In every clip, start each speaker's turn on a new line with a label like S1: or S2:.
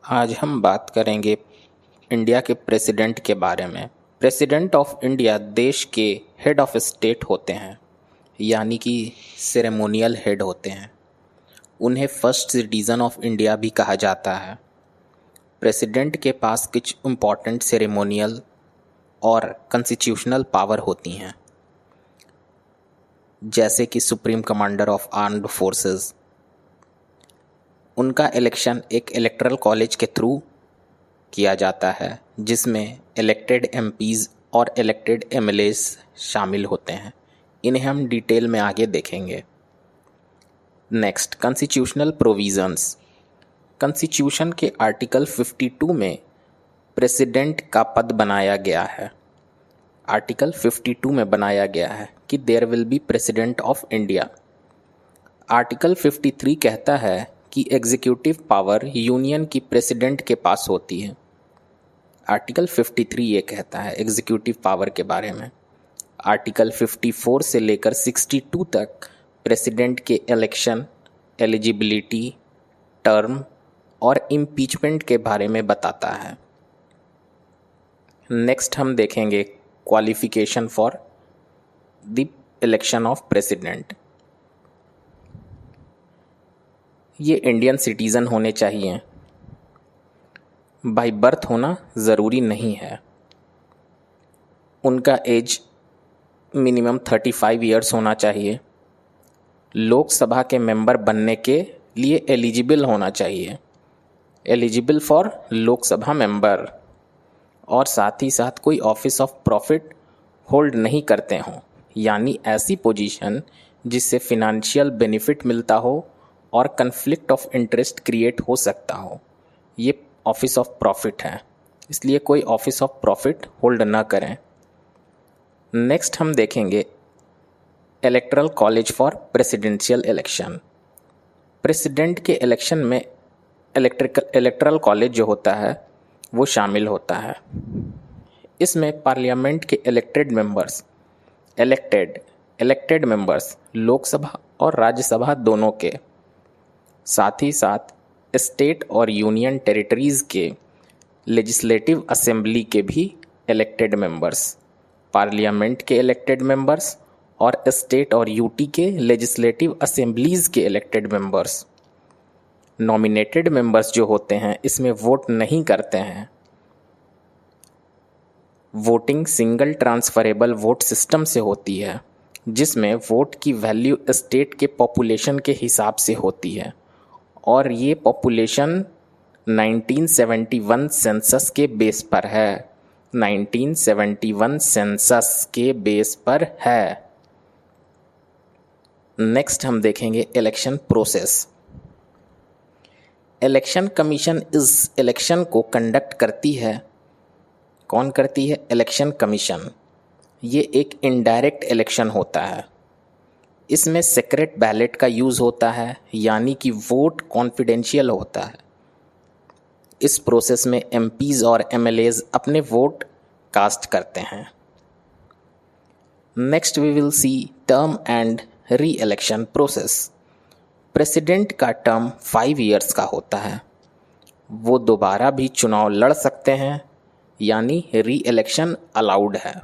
S1: आज हम बात करेंगे इंडिया के प्रेसिडेंट के बारे में। प्रेसिडेंट ऑफ इंडिया देश के हेड ऑफ स्टेट होते हैं, यानी कि सेरेमोनियल हेड होते हैं। उन्हें फर्स्ट सिटीज़न ऑफ इंडिया भी कहा जाता है। प्रेसिडेंट के पास कुछ इम्पॉर्टेंट सेरेमोनियल और कॉन्स्टिट्यूशनल पावर होती हैं, जैसे कि supreme commander of armed forces. उनका इलेक्शन एक इलेक्टरल कॉलेज के थ्रू किया जाता है, जिसमें इलेक्टेड एमपीज़ और इलेक्टेड एमएलएस शामिल होते हैं। इन्हें हम डिटेल में आगे देखेंगे। Next, constitutional provisions. कॉन्स्टिट्यूशन के आर्टिकल 52 में प्रेसिडेंट का पद बनाया गया है। आर्टिकल 52 में बनाया गया है कि there will be president of India. Article 53 कहता है कि एग्जीक्यूटिव पावर यूनियन की प्रेसिडेंट के पास होती है। आर्टिकल 53 ये कहता है एग्जीक्यूटिव पावर के बारे में। आर्टिकल 54 से लेकर 62 तक प्रेसिडेंट के इलेक्शन, एलिजिबिलिटी, टर्म और इम्पीचमेंट के बारे में बताता है। नेक्स्ट हम देखेंगे qualification for the election of president. ये इंडियन सिटीज़न होने चाहिए। बाय बर्थ होना ज़रूरी नहीं है। उनका एज मिनिमम 35 इयर्स होना चाहिए। लोकसभा के मेंबर बनने के लिए एलिजिबल होना चाहिए, एलिजिबल फॉर लोकसभा मेंबर, और साथ ही साथ कोई ऑफिस ऑफ प्रॉफिट होल्ड नहीं करते हों, यानी ऐसी पोजीशन जिससे फिनेंशियल बेनिफिट मिलता हो और कन्फ्लिक्ट ऑफ इंटरेस्ट क्रिएट हो सकता हो। ये ऑफिस ऑफ प्रॉफिट है, इसलिए कोई ऑफिस ऑफ प्रॉफिट होल्ड ना करें। नेक्स्ट हम देखेंगे electoral college for presidential election. President के इलेक्शन में इलेक्टरल कॉलेज जो होता है वो शामिल होता है। इसमें पार्लियामेंट के इलेक्टेड मेंबर्स लोकसभा और राज्यसभा दोनों के, साथ ही साथ स्टेट और यूनियन टेरिटरीज़ के लेजिस्लेटिव असेंबली के भी इलेक्टेड मेंबर्स, पार्लियामेंट के इलेक्टेड मेंबर्स और स्टेट और यूटी के लेजिस्लेटिव असेंबलीज़ के इलेक्टेड मेंबर्स। नॉमिनेटेड मेंबर्स जो होते हैं इसमें वोट नहीं करते हैं। Voting single transferable vote system से होती है, जिसमें वोट की वैल्यू स्टेट के पॉपुलेशन के हिसाब से होती है, और ये पॉपुलेशन 1971 सेंसस के बेस पर है। 1971 सेंसस के बेस पर है। नेक्स्ट हम देखेंगे इलेक्शन प्रोसेस। इलेक्शन कमीशन इस इलेक्शन को कंडक्ट करती है। कौन करती है? Election commission. ये एक इनडायरेक्ट इलेक्शन होता है। इसमें सीक्रेट बैलेट का यूज़ होता है, यानी कि वोट कॉन्फिडेंशियल होता है। इस प्रोसेस में एमपीज़ और एमएलएज अपने वोट कास्ट करते हैं। Next we will see term and re election process. President का टर्म 5 इयर्स का होता है। वो दोबारा भी चुनाव लड़ सकते हैं, यानी री इलेक्शन अलाउड है।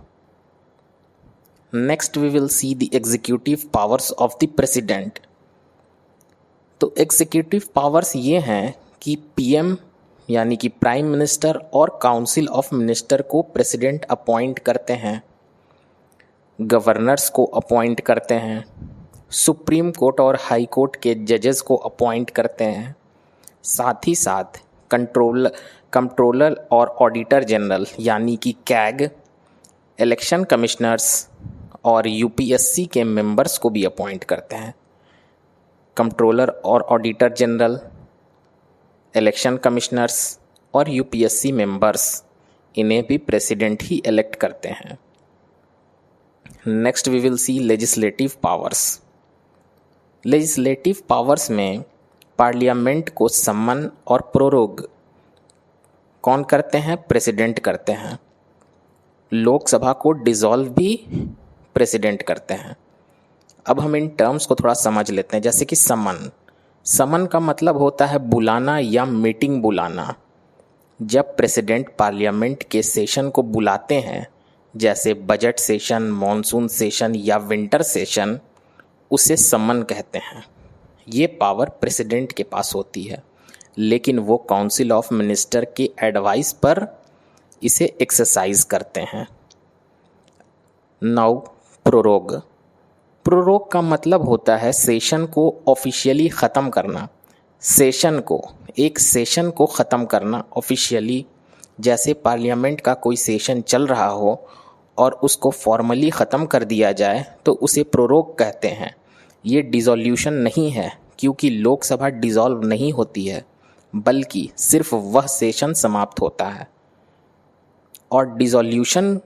S1: Next we will see the executive powers of the president. तो एग्जीक्यूटिव पावर्स ये हैं कि पीएम यानी कि प्राइम मिनिस्टर और काउंसिल ऑफ मिनिस्टर को प्रेसिडेंट अपॉइंट करते हैं, गवर्नर्स को अपॉइंट करते हैं, सुप्रीम कोर्ट और हाई कोर्ट के जजेस को अपॉइंट करते हैं, साथ ही साथ कंट्रोलर और ऑडिटर जनरल यानी कि कैग, इलेक्शन कमिश्नर्स और यूपीएससी के मेंबर्स को भी अपॉइंट करते हैं। कंट्रोलर और ऑडिटर जनरल, इलेक्शन कमिश्नर्स और यूपीएससी मेंबर्स, इन्हें भी प्रेसिडेंट ही इलेक्ट करते हैं। Next we will see legislative powers. Legislative powers में पार्लियामेंट को सम्मन और प्रोरोग कौन करते हैं? प्रेसिडेंट करते हैं। लोकसभा को डिसॉल्व भी प्रेसिडेंट करते हैं। अब हम इन टर्म्स को थोड़ा समझ लेते हैं, जैसे कि समन। समन का मतलब होता है बुलाना या मीटिंग बुलाना। जब प्रेसिडेंट पार्लियामेंट के सेशन को बुलाते हैं, जैसे बजट सेशन, मॉनसून सेशन या विंटर सेशन, उसे समन कहते हैं। ये पावर प्रेसिडेंट के पास होती है, लेकिन वो काउंसिल ऑफ मिनिस्टर के एडवाइस पर इसे एक्सरसाइज करते हैं। Now prorogue. प्रोरोग का मतलब होता है सेशन को ऑफिशियली ख़त्म करना। एक सेशन को ख़त्म करना ऑफिशियली, जैसे पार्लियामेंट का कोई सेशन चल रहा हो और उसको फॉर्मली ख़त्म कर दिया जाए तो उसे प्रोरोग कहते हैं। ये डिसॉल्यूशन नहीं है, क्योंकि लोकसभा डिसॉल्व नहीं होती है, बल्कि सिर्फ वह सेशन समाप्त होता है। और डिसॉल्यूशन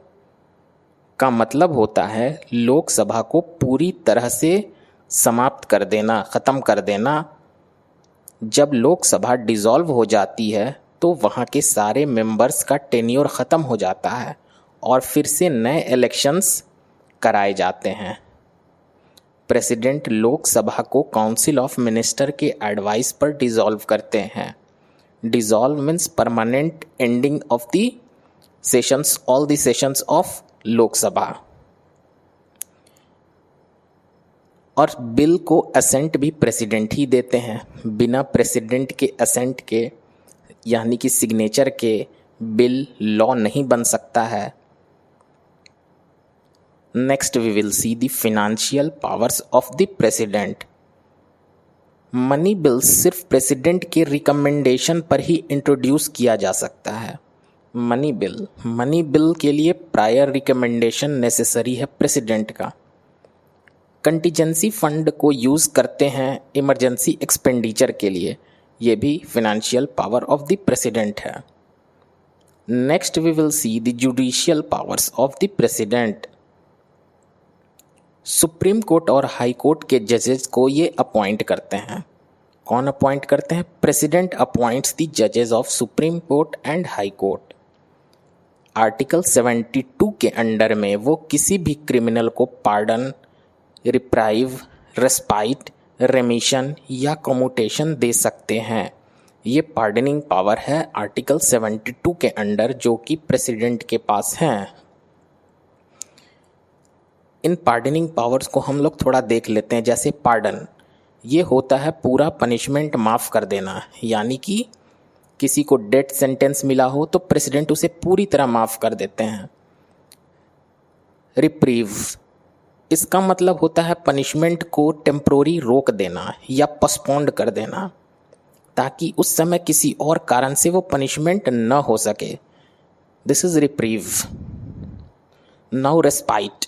S1: का मतलब होता है लोकसभा को पूरी तरह से समाप्त कर देना, ख़त्म कर देना। जब लोकसभा डिसॉल्व हो जाती है तो वहाँ के सारे मेंबर्स का टेन्योर ख़त्म हो जाता है और फिर से नए इलेक्शंस कराए जाते हैं। प्रेसिडेंट लोकसभा को काउंसिल ऑफ मिनिस्टर के एडवाइस पर डिसॉल्व करते हैं। Dissolve means permanent ending of the sessions, all the sessions of Lok Sabha. और बिल को असेंट भी प्रेसिडेंट ही देते हैं। बिना प्रेसिडेंट के असेंट के, यानी कि सिग्नेचर के, बिल लॉ नहीं बन सकता है। Next we will see the financial powers of the president. Money bill सिर्फ प्रेसिडेंट के रिकमेंडेशन पर ही इंट्रोड्यूस किया जा सकता है। मनी बिल के लिए प्रायर रिकमेंडेशन नेसेसरी है प्रेसिडेंट का। कंटीजेंसी फंड को यूज़ करते हैं इमरजेंसी एक्सपेंडिचर के लिए। ये भी financial power of the president है। Next we will see the judicial powers of the president. Supreme court और हाई कोर्ट के जजेस को ये अपॉइंट करते हैं। कौन अपॉइंट करते हैं? प्रेसिडेंट अपॉइंट्स द जजेस of supreme court and high court. Article 72 के अंडर में वो किसी भी क्रिमिनल को पार्डन, रिप्राइव, रेस्पाइट, रेमिशन या कम्यूटेशन दे सकते हैं। ये पार्डनिंग पावर है आर्टिकल 72 के अंडर, जो कि प्रेसिडेंट के पास हैं। इन पार्डनिंग पावर्स को हम लोग थोड़ा देख लेते हैं। जैसे पार्डन, ये होता है पूरा पनिशमेंट माफ़ कर देना, यानी कि किसी को डेथ सेंटेंस मिला हो तो प्रेसिडेंट उसे पूरी तरह माफ़ कर देते हैं। रिप्रीव, इसका मतलब होता है पनिशमेंट को टेम्पोररी रोक देना या पोस्टपोन्ड कर देना, ताकि उस समय किसी और कारण से वो पनिशमेंट न हो सके। This is reprieve. Now respite,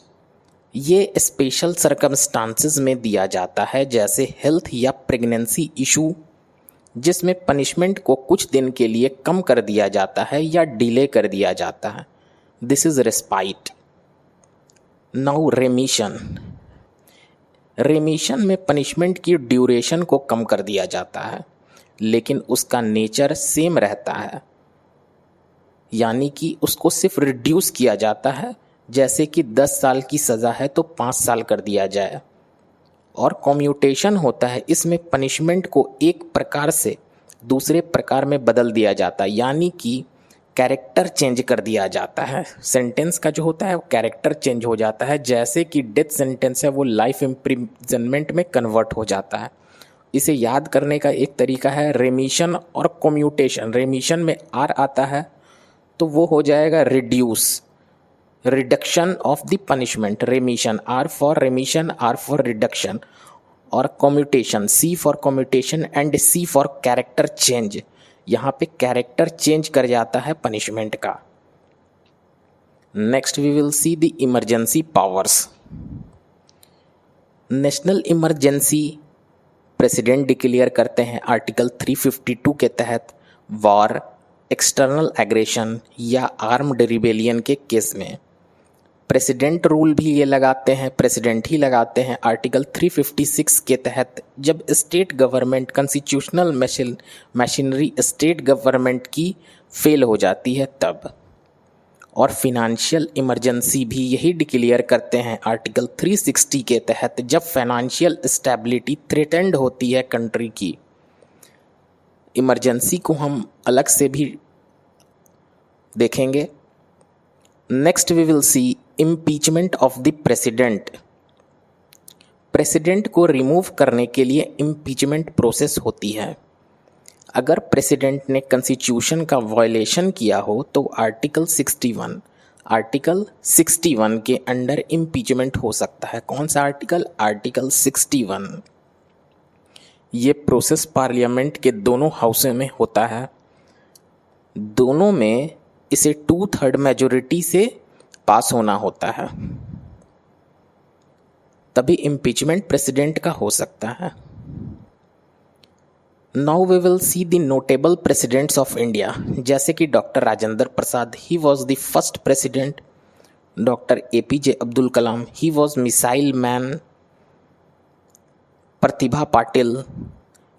S1: ये स्पेशल सर्कमस्टांसेस में दिया जाता है, जैसे हेल्थ या प्रेगनेंसी इशू, जिसमें पनिशमेंट को कुछ दिन के लिए कम कर दिया जाता है या डिले कर दिया जाता है। This is respite. नाउ रेमिशन। रेमिशन में पनिशमेंट की ड्यूरेशन को कम कर दिया जाता है, लेकिन उसका नेचर सेम रहता है, यानी कि उसको सिर्फ रिड्यूस किया जाता है। जैसे कि 10 साल की सज़ा है तो 5 साल कर दिया जाए। और कम्यूटेशन होता है, इसमें पनिशमेंट को एक प्रकार से दूसरे प्रकार में बदल दिया जाता है, यानी कि कैरेक्टर चेंज कर दिया जाता है। सेंटेंस का जो होता है वो कैरेक्टर चेंज हो जाता है। जैसे कि डेथ सेंटेंस है वो लाइफ इम्प्रिजनमेंट में कन्वर्ट हो जाता है। इसे याद करने का एक तरीका है रेमिशन और कम्यूटेशन। रेमिशन में आर आता है तो वो हो जाएगा reduce, reduction of the punishment. Remission, R for remission, R for reduction. और commutation, C for commutation and C for character change. यहाँ पे कैरेक्टर चेंज कर जाता है पनिशमेंट का। Next we will see the emergency powers. National emergency president declare करते हैं article 352 के तहत वॉर, एक्सटर्नल एग्रेशन या आर्म्ड रिबेलियन के केस में। प्रेसिडेंट रूल भी ये लगाते हैं, प्रेसिडेंट ही लगाते हैं आर्टिकल 356 के तहत, जब state government constitutional machinery state government की फेल हो जाती है तब। और फिनेंशियल इमरजेंसी भी यही डिक्लेयर करते हैं आर्टिकल 360 के तहत, जब फाइनेंशियल स्टेबिलिटी थ्रेटेंड होती है कंट्री की। इमरजेंसी को हम अलग से भी देखेंगे। Next we will see impeachment of the president. President को रिमूव करने के लिए इम्पीचमेंट प्रोसेस होती है। अगर प्रेसिडेंट ने कॉन्स्टिट्यूशन का वायलेशन किया हो तो आर्टिकल 61 के अंडर इम्पीचमेंट हो सकता है। कौन सा आर्टिकल? आर्टिकल 61। ये प्रोसेस पार्लियामेंट के दोनों हाउसों में होता है। दोनों में इसे 2/3 मेजोरिटी से पास होना होता है, तभी इम्पीचमेंट प्रेसिडेंट का हो सकता है। Now we will see the notable presidents of India, जैसे कि doctor Rajendra Prasad, he was the first president. Doctor APJ Abdul Kalam, he was missile man. Pratibha Patil,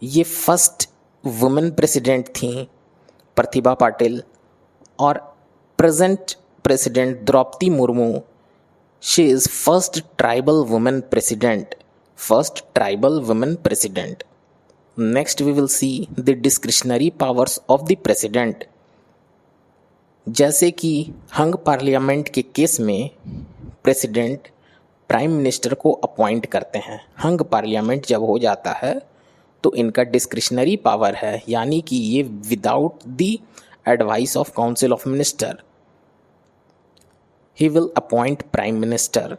S1: ये फर्स्ट वुमेन प्रेसिडेंट थी, प्रतिभा पाटिल। और present president Droupadi Murmu, she is first tribal women president. Next we will see the discretionary powers of the president। जैसे कि हंग parliament के case में president prime minister को appoint करते हैं। हंग पार्लियामेंट जब हो जाता है तो इनका डिस्क्रिशनरी पावर है, यानी कि ये without the advice of council of minister he will appoint prime minister.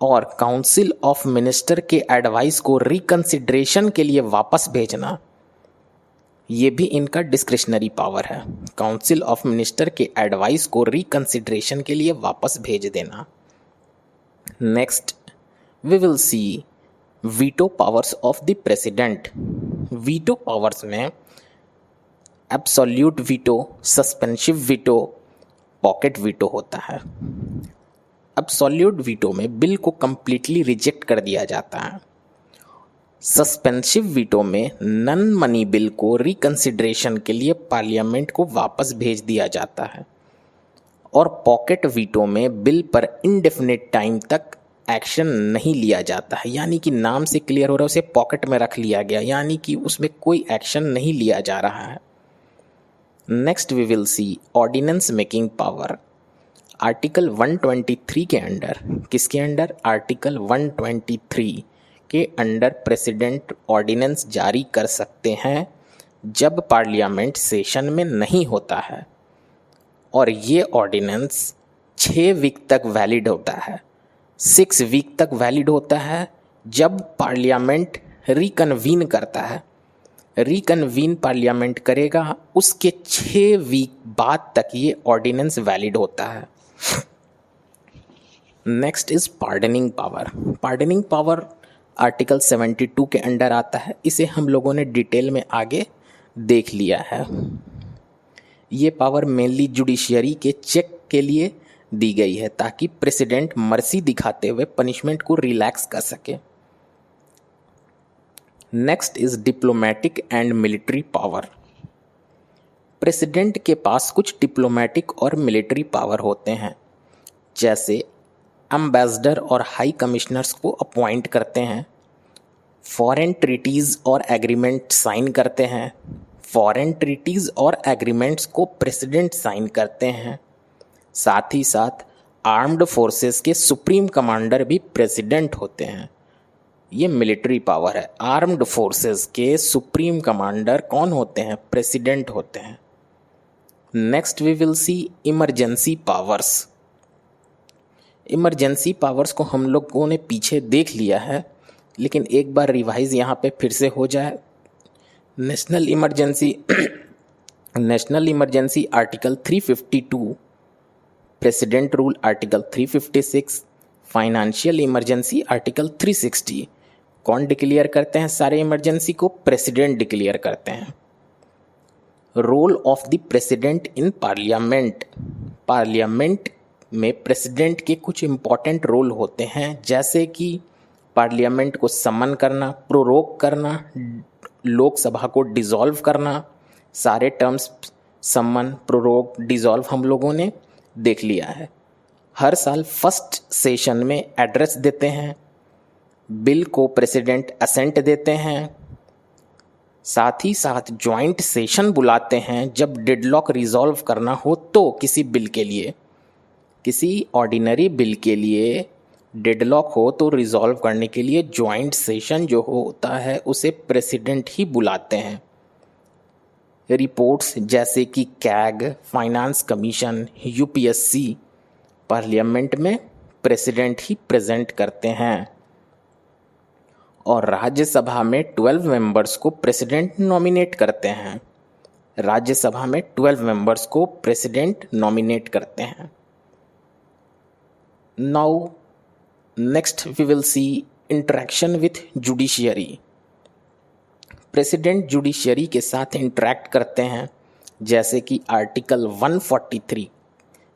S1: और काउंसिल ऑफ मिनिस्टर के एडवाइस को रिकंसिडरेशन के लिए वापस भेजना, ये भी इनका डिस्क्रिशनरी पावर है। काउंसिल ऑफ मिनिस्टर के एडवाइस को रिकंसिडरेशन के लिए वापस भेज देना। Next we will see veto powers of the president. Veto powers में absolute veto, suspensive veto, pocket veto होता है। एब्सोल्यूट वीटो में बिल को कंप्लीटली रिजेक्ट कर दिया जाता है। सस्पेंसिव वीटो में नन मनी बिल को रिकंसिडरेशन के लिए पार्लियामेंट को वापस भेज दिया जाता है। और पॉकेट वीटो में बिल पर इंडेफिनिट टाइम तक एक्शन नहीं लिया जाता है, यानी कि नाम से क्लियर हो रहा है उसे पॉकेट में रख लिया गया, यानी कि उसमें कोई एक्शन नहीं लिया जा रहा है। Next we will see ordinance making power. Article 123 के अंडर, किसके अंडर? आर्टिकल 123 के अंडर प्रेसिडेंट ऑर्डिनेंस जारी कर सकते हैं जब पार्लियामेंट सेशन में नहीं होता है। और ये ऑर्डिनेंस 6 वीक तक वैलिड होता है, 6 वीक तक वैलिड होता है जब पार्लियामेंट रिकन्वीन करता है। रिकन्वीन पार्लियामेंट करेगा, उसके 6 वीक बाद तक ये ऑर्डिनेंस वैलिड होता है। Next is pardoning power. Pardoning power article 72 के अंडर आता है। इसे हम लोगों ने डिटेल में आगे देख लिया है। ये पावर मेनली जुडिशियरी के चेक के लिए दी गई है ताकि प्रेसिडेंट मर्सी दिखाते हुए पनिशमेंट को रिलैक्स कर सके। Next is diplomatic and military power. President के पास कुछ डिप्लोमेटिक और मिलिट्री पावर होते हैं, जैसे एम्बेसडर और हाई कमिश्नर्स को अपॉइंट करते हैं, फॉरेन ट्रीटीज़ और एग्रीमेंट साइन करते हैं। फॉरेन ट्रीटीज़ और एग्रीमेंट्स को प्रेसिडेंट साइन करते हैं। साथ ही साथ आर्म्ड फोर्सेस के सुप्रीम कमांडर भी प्रेसिडेंट होते हैं। ये मिलिट्री पावर है। आर्म्ड फोर्सेस के सुप्रीम कमांडर कौन होते हैं? प्रेसिडेंट होते हैं। Next we will see emergency powers. Emergency powers को हम लोगों ने पीछे देख लिया है, लेकिन एक बार रिवाइज यहाँ पे फिर से हो जाए। National emergency article 352, president rule article 356, financial emergency article 360। कौन डिक्लेयर करते हैं सारे इमरजेंसी को? प्रेसिडेंट डिक्लेयर करते हैं। Role of the president in parliament. Parliament में प्रेसिडेंट के कुछ इम्पॉर्टेंट रोल होते हैं, जैसे कि पार्लियामेंट को समन करना, प्रोरोग करना, लोकसभा को डिसॉल्व करना। सारे टर्म्स समन, प्रोरोग, डिसॉल्व हम लोगों ने देख लिया है। हर साल फर्स्ट सेशन में एड्रेस देते हैं। बिल को प्रेसिडेंट असेंट देते हैं। साथ ही साथ जॉइंट सेशन बुलाते हैं जब डेडलॉक रिजॉल्व करना हो, तो किसी बिल के लिए, किसी ऑर्डिनरी बिल के लिए डेडलॉक हो तो रिजॉल्व करने के लिए जॉइंट सेशन जो होता है उसे प्रेसिडेंट ही बुलाते हैं। रिपोर्ट्स जैसे कि CAG, finance commission, UPSC parliament में प्रेसिडेंट ही प्रेजेंट करते हैं और राज्यसभा में 12 मेंबर्स को प्रेसिडेंट नॉमिनेट करते हैं। राज्यसभा में 12 मेंबर्स को प्रेसिडेंट नॉमिनेट करते हैं। Now next we will see interaction with judiciary. President judiciary के साथ इंटरेक्ट करते हैं, जैसे कि आर्टिकल 143।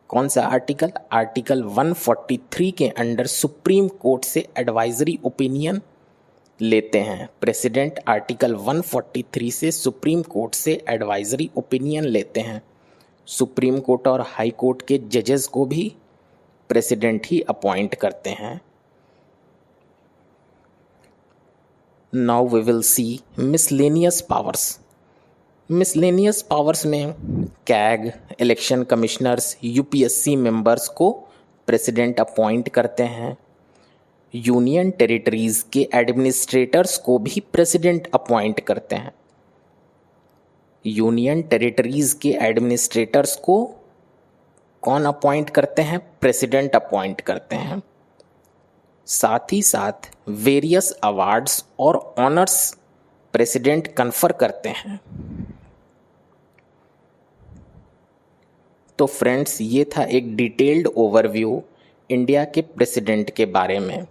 S1: कौन सा आर्टिकल? आर्टिकल 143 के अंडर सुप्रीम कोर्ट से एडवाइजरी ओपिनियन लेते हैं। प्रेसिडेंट आर्टिकल 143 से सुप्रीम कोर्ट से एडवाइजरी ओपिनियन लेते हैं। सुप्रीम कोर्ट और हाई कोर्ट के जजेस को भी प्रेसिडेंट ही अपॉइंट करते हैं। Now we will see miscellaneous powers. Miscellaneous powers में CAG, election commissioners, UPSC members को प्रेसिडेंट अपॉइंट करते हैं। यूनियन टेरिटरीज के एडमिनिस्ट्रेटर्स को भी प्रेसिडेंट अपॉइंट करते हैं। यूनियन टेरिटरीज के एडमिनिस्ट्रेटर्स को कौन अपॉइंट करते हैं? प्रेसिडेंट अपॉइंट करते हैं। साथ ही साथ वेरियस अवार्ड्स और ऑनर्स प्रेसिडेंट कन्फर करते हैं। तो फ्रेंड्स, ये था एक डिटेल्ड ओवरव्यू इंडिया के प्रेसिडेंट के बारे में।